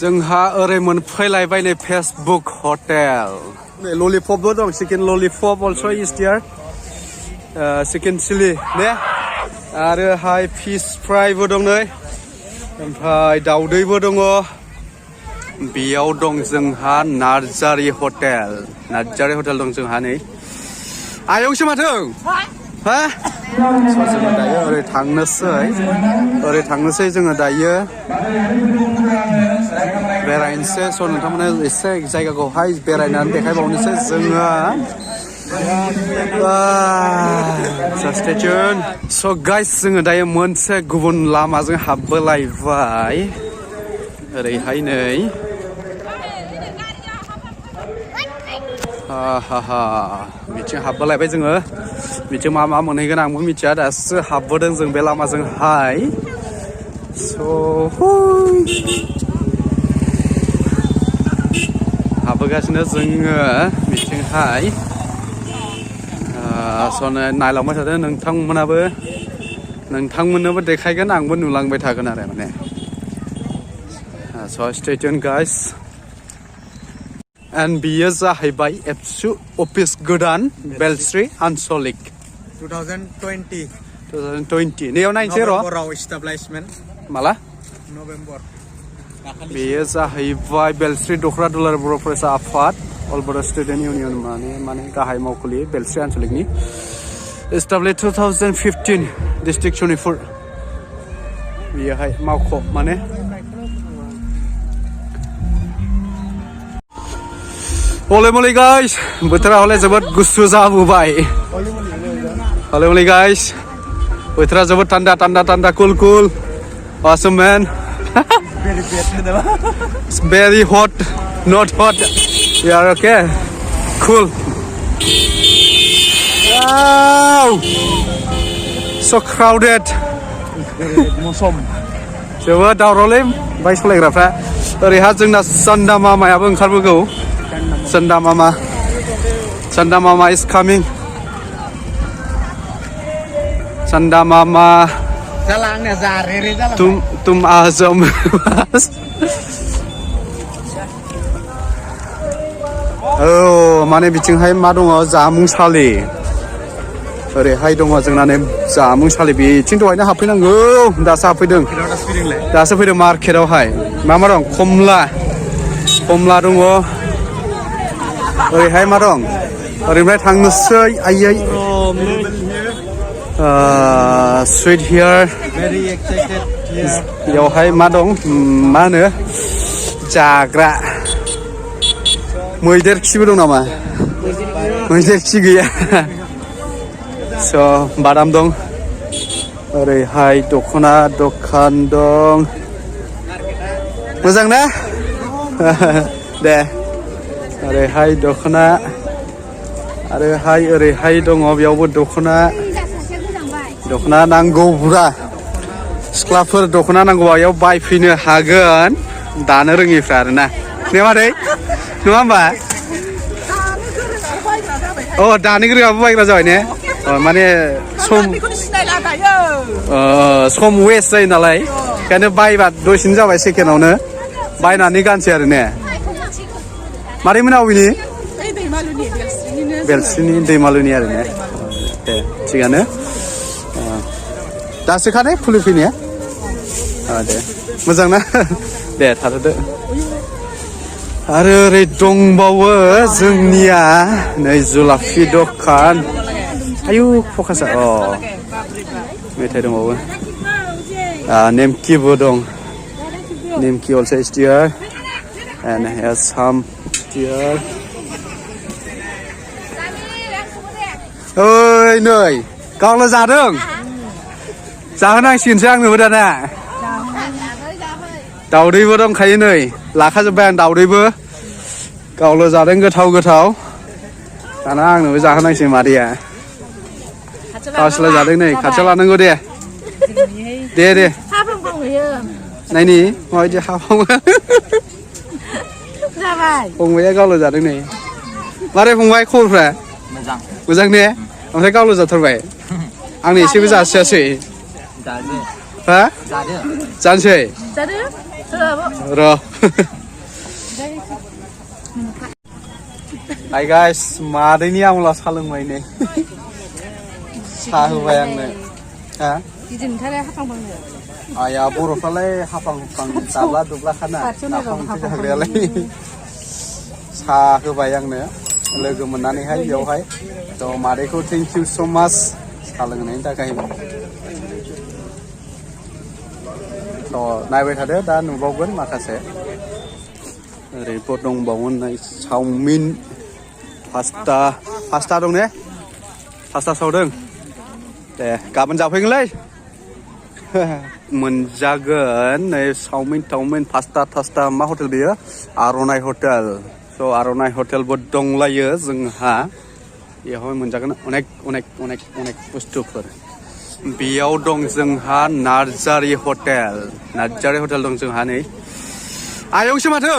जोंहा ओरै मोनफैलायबाय नै फेसबुक हटेल नै ललिपपबो दं chicken lollipop also is there chicken chilli ने आरोहाय फिश फ्राइबो दं नै ओमफ्राय दाउदैबो दङ बेयाव दं जोंहा नार्जारि हटेल दं जोंहा नै आयंसो माथो हा जोङो दायो ओरै थांनोसै जोङो दायो बेरायनोसै स' नोंथांमोना एसे जायगाखौहाय बेरायनानै देखायबावनोसै जोङो stay tuned स' गाइस जोङो दायो मोनसे गुबुन लामाजों हाबबोलायबाय ओरैहाय नै बिथिं हाबबोलायबाय जोङो बिथिं मा मोनहैगोन आंबो मिथिया दासो हाबबोदों जों बे लामाजोंहाय स' हाबबोगासिनो जोङो बिथिंहाय स' नायलांबाय थादों नोंथांमोननोबो देखायगोन आंबो नुलांबाय थागोन आरो माने स' stay tuned guys and बियो जाहैबाय एबसु अफिस गोदान बेलस्रि आनसलिक 2020 नैयाव नायनोसै र' माला नभेम्बर बेयो जाहैबाय बेलस्रि दखरा दुलाराय बर' फरायसा आफाद अल बड' स्टुडेन्ट इउनियन माने गाहाय मावखुलि बेलस्रि आनसलिकनि एस्टाब्लिश 2015 डिस्ट्रिक्ट सनितपुर बेयोहाय मावख' माने हले गाइस बोथोरा हले जोबोद गुसु जाबोबाय हले गाइस बोथोरा जोबोद थान्दा कुल awesome man it's very hot not hot you are okay cool wow so crowded जोबोद दावरावलै बाइक सालायग्राफ्रा ओरैहा जोंना चन्दा मामायाबो ओंखारबोगौ Chanda Mama is coming. Chanda Mama. Tum azam. Oh, माने बिथिंहाय मा दङ जामुंसालि ओरैहाय दङ जोंना नै जामुंसालि बिथिं दहायनो हाबफैनांगौ दासो हाबफैदों दासो फैदों मार्केटावहाय मा दं खमला दङ ओरैहाय मा दं ओरैनिफ्राय थांनोसै आयै स्वीट हियार बेयावहाय मा दं मा होनो जाग्रा मैदेर खिबो दं नामा मैदेर खि गैया स' बादाम दं ओरैहाय दख'ना दखान दं मोजां ना दे ओरैहाय दख'ना आरोहाय ओरैहाय दङ बेयावबो दख'ना नांगौब्ला सिख्लाफोर दख'ना नांगौबा बेयाव बायफैनो हागोन दानो रोङिफ्रा आरोना ने मादै नङा होमबा अ दानो गोरोंआबो बायग्रा जाबाय ने माने सम वेस्ट जायो नालाय ओंखायनो बायबा दसेनो जाबाय सेकेन्डआवनो बायनानै गानसै आरो ने मारै मोना अबिनि बेलस्रिनि दैमालुनि आरो ने दे थिगानो दासोखाने खुलिफैनाया दे मोजां ना दे थाथ'दो आरो ओरै दंबावो जोंनिया नै जुलाफि दखान आयु फकासा मेथाइ दंबावो नेमकिबो दं नेमकि also is there and has some here ओइ नै गावल' जादों जाहोनांसिगोनसो आंनोबो दाना दाउदैबो दंखायो नै लाखाजोब्बाय आं दाउदैबो गावल' जादों गोथाव दाना आंनोबो जाहोनांसिगोन मादैया गावसोल' जादों नै खाथियाव लानांगौ दे नायनि माबायदि हाबावो फंबाया गावल' जादों नै मारै फंबाय खबरफ्रा मोजां ने ओमफ्राय गावल' जाथारबाय आंनो एसेबो जासियासै हा जानोसै र Hi guys, मादैनि आमला सा लोंबाय नै सा होबाय आंनो हा गिदिरथार हाफांबांनो आया बर'फ्रालाय हाफां हुफां दाब्ला दुब्ला खाना नाफाम ओंख्रि जाग्रायालाय सा होबाय आंनो लोगो मोननानैहाय बेयावहाय थ' मादैखौ थेंक इउ स' माच सा लोंनायनि थाखाय थ' नायबाय थादो दा नुबावगोन माखासे ओरैबो दंबावो नै चावमिन पास्ता दं ने पास्ता सावदों दे गाबोन जाफैगोनलै मोनजागोन नै चावमिन पास्ता मा हटेल बेयो आर'नाइ हटेल स' आर'नाइ हटेलबो दंलायो जोंहा बेयावहाय मोनजागोन अनेक बुस्थुफोर बेयाव दं जोंहा नार्जारि हटेल दं जोंहा नै आयंसो माथो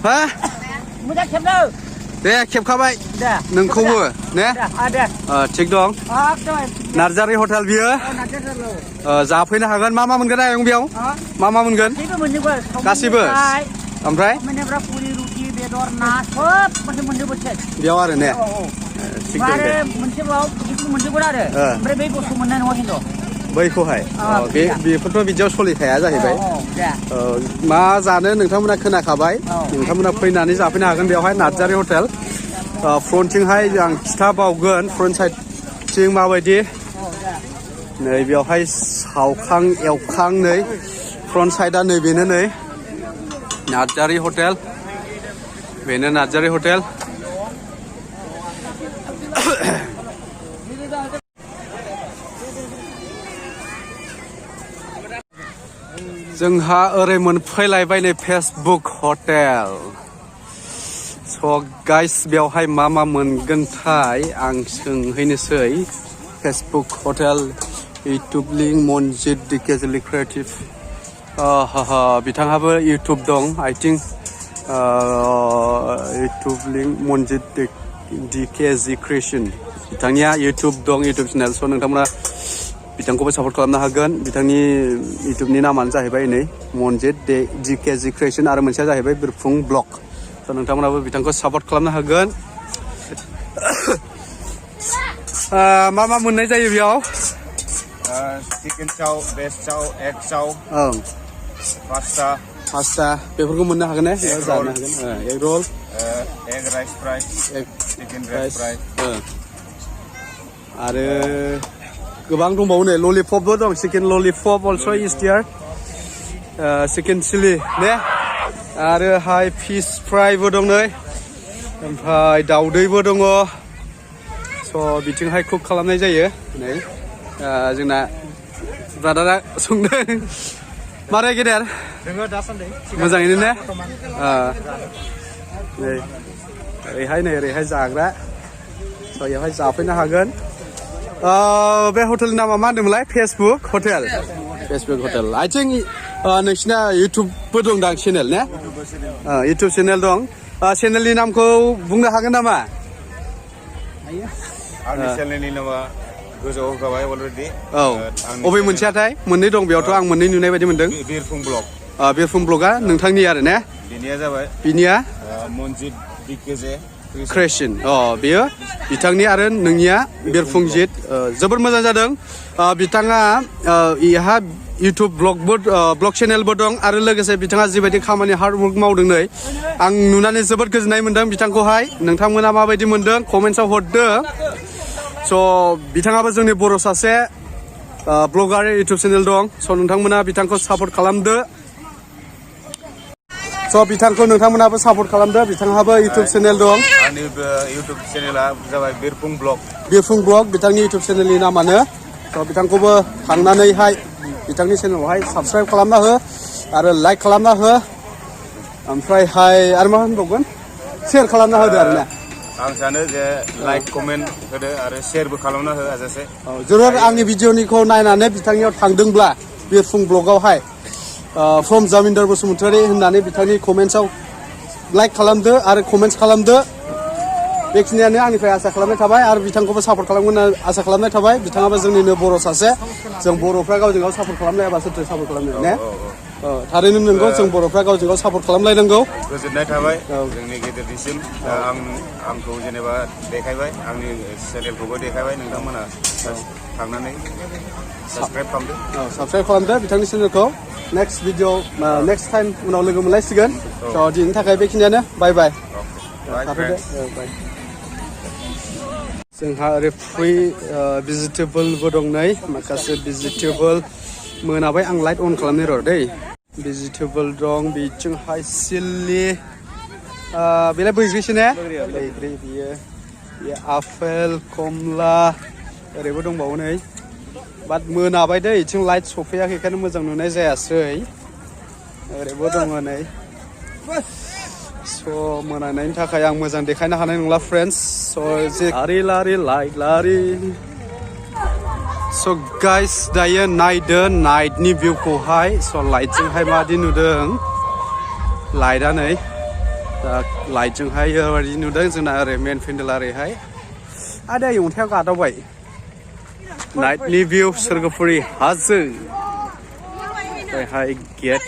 हा मोजां खेबनो दे खेबखाबाय नोंखौबो ने थिग दं नार्जारि हटेल बियो जाफैनो हागोन मा मोनगोन आयं बेयाव मा मोनगोन गासिबो ओमफ्राय बेदर ना सब मोनजोबो बेयाव आरो ने आरो मोनसेबाव मोनजोबगोन आरो ओमफ्राय बै बुस्थु मोननाय नङा खिन्थु बैखौहाय बेफोरथ' बिदियाव सोलिखाया जाहैबाय मा जानो नोंथांमोना खोनाखाबाय नोंथांमोना फैनानै जाफैनो हागोन बेवहाय नार्जारि हटेल फ्रन्टथिंहाय आं खिथाबावगोन फ्रन्ट साइडथिं माबायदि नै बेवहाय सावखां एवखां नै फ्रन्ट साइडआ नै बेनो नै नार्जारि हटेल बेनो नार्जारि हटेल जोंहा ओरै मोनफैलायबाय नै फेसबुक हटेल स' गाइस बेवहाय मा मोनगोनथाय आं सोंहैनोसै फेसबुक हटेल इउटुब लिंक मनजित डिकेजलि क्रिएटिभ बिथांहाबो इउटुब दं आइ थिंक इउटुब लिंक मनजित डिकेजि क्रिएसन बिथांनिया इउटुब दं इउटुब चेनेल स' नोंथांमोना बिथांखौबो सापर्ट खालामनो हागोन बिथांनि इउटुबनि नामानो जाहैबाय नै मनजित डिकेजि क्रिएसन आरो मोनसेया जाहैबाय बिरफुं ब्लग स' नोंथांमोनाबो बिथांखौ सापर्ट खालामनो हागोन मा मोननाय जायो बेयाव चिकेन चाव भेज चाव एग चाव पास्ता बेफोरखौ मोननो हागोन ने जानो हागोन egg roll egg rice fry chicken rice fry आरो गोबां दंबावो नै ललिपपबो दं chicken lollipop also' is there chicken chilli ने आरोहाय फिस फ्राइबो दं नै ओमफ्राय दाउदैबो दङ स' बिथिंहाय कुक खालामनाय जायो नै जोंना ब्रादारा संदों मारै गेदेर मोजाङैनो ने नै ओरैहाय जाग्रा स' बेवहाय जाफैनो हागोन बे हटेलनि नामा मा होनदोंमोनलाय फेसबुक हटेल आइ थिंक नोंसिना इउटुबबो दं दां चेनेल ने इउटुब चेनेल दं चेनेलनि नामखौ बुंनो हागोन नामा आंनि चेनेलनि नामा गोजौआव होखाबाय अलरेडि अबे मोनसेयाथाय मोननै दं बेयावथ' आं मोननै नुनाय बायदि मोनदों बिरफुं ब्लगा नोंथांनि आरो ने बिनिया जाबाय मनजित डिकेजि क्रिएसन बेयो बिथांनि आरो नोंनिया बिरफुंजित जोबोर मोजां जादों बिथाङा इहा इउटुब ब्लग चेनेलबो दं आरो लोगोसे बिथाङा जिबायदि खामानि हार्डवर्क मावदों नै आं नुनानै जोबोद गोजोननाय मोनदों बिथांखौहाय नोंथांमोना माबायदि मोनदों कमेन्ट्सआव हरदो स' बिथाङाबो जोंनि बर' सासे ब्लगार इउटुब चेनेल दं स' नोंथांमोना बिथांखौ सापर्ट खालामदो स' बिथांखौ नोंथांमोनाबो सापर्ट खालामदो बिथांहाबो इउटुब चेनेल दं आंनि इउटुब चेनेला जाबाय बिरफुं ब्लग बिथांनि इउटुब चेनेलनि नामानो स' बिथांखौबो थांनानैहाय बिथांनि चेनेलावहाय साबस्क्राइब खालामना हो आरो लाइक खालामना हो ओमफ्रायहाय आरो मा होनबावगोन शेयार खालामना होदो आरो ना आं सानो जे लाइक कमेन्ट होदो आरो शेयारबो खालामना हो हाजासे जरुर आंनि भिडिअनिखौ नायनानै बिथांनियाव थांदोंब्ला बिरफुं ब्लगावहाय फ्रम जामिनदार बसुमतारी होननानै बिथांनि कमेन्ट्सआव लाइक खालामदो आरो कमेन्ट्स खालामदो बेखिनियानो आंनिफ्राय आसा खालामनाय थाबाय आरो बिथांखौबो सापर्ट खालामगोन आसा खालामनाय थाबाय बिथाङाबो जोंनिनो बर' सासे जों बर'फ्रा गावजों गाव सापर्ट खालामलायाबा सोरथो सापर्ट खालामनो ने थारैनो नंगौ जों बर'फ्रा गावजों गाव सापर्ट खालामलायनांगौ गोजोननाय थाबाय जोंनि गेदेरनिसिम आंखौ जेनेबा देखायबाय आंनि चेनेलखौबो देखायबाय नोंथांमोना थांनानै साबस्क्राइब खालामदो बिथांनि चेनेलखौ नेक्स्ट भिडिअ नेक्स्ट टाइम उनाव लोगो मोनलायसिगोन थ' दिनैनि थाखाय बेखिनियानो बाय बाय बाय जोंहा ओरै फ्रि भेजिटेबोलबो दं नै माखासे भेजिटेबोल मोनाबाय आं लाइट अन खालामनो र' दै भेजिटेबोल दं बिथिंहाय सिलि बेलाय बैग्रिसो ने बैग्रि बियो आपेल कमला ओरैबो दंबावो नै बाट मोनाबाय दै बिथिं लाइट सफैयाखै बेखायनो मोजां नुनाय जायासै ओरैबो दङ नै स' मोनानायनि थाखाय आं मोजां देखायनो हानाय नंला फ्रेन्ड्स स' लारि लाइट लारि स' गाइस दायो नायदो नाइटनि भिउखौहाय स' लाइटजोंहाय माबादि नुदों लाइटआ नै लाइटजोंहाय ओरैबादि नुदों जोंना ओरै मेन पेन्डेल ओरैहाय आदै अन्थाइयाव गादावबाय नाइटनि भिउ स्वrgwpuri हाजो ओरैहाय गेट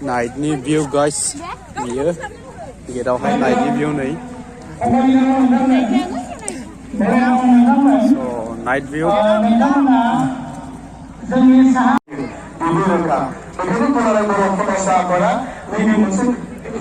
नाइटनि भिउ गाइस बियो गेटआवहाय नाइटनि भिउ नै नाइट भिउ जोंनि साहा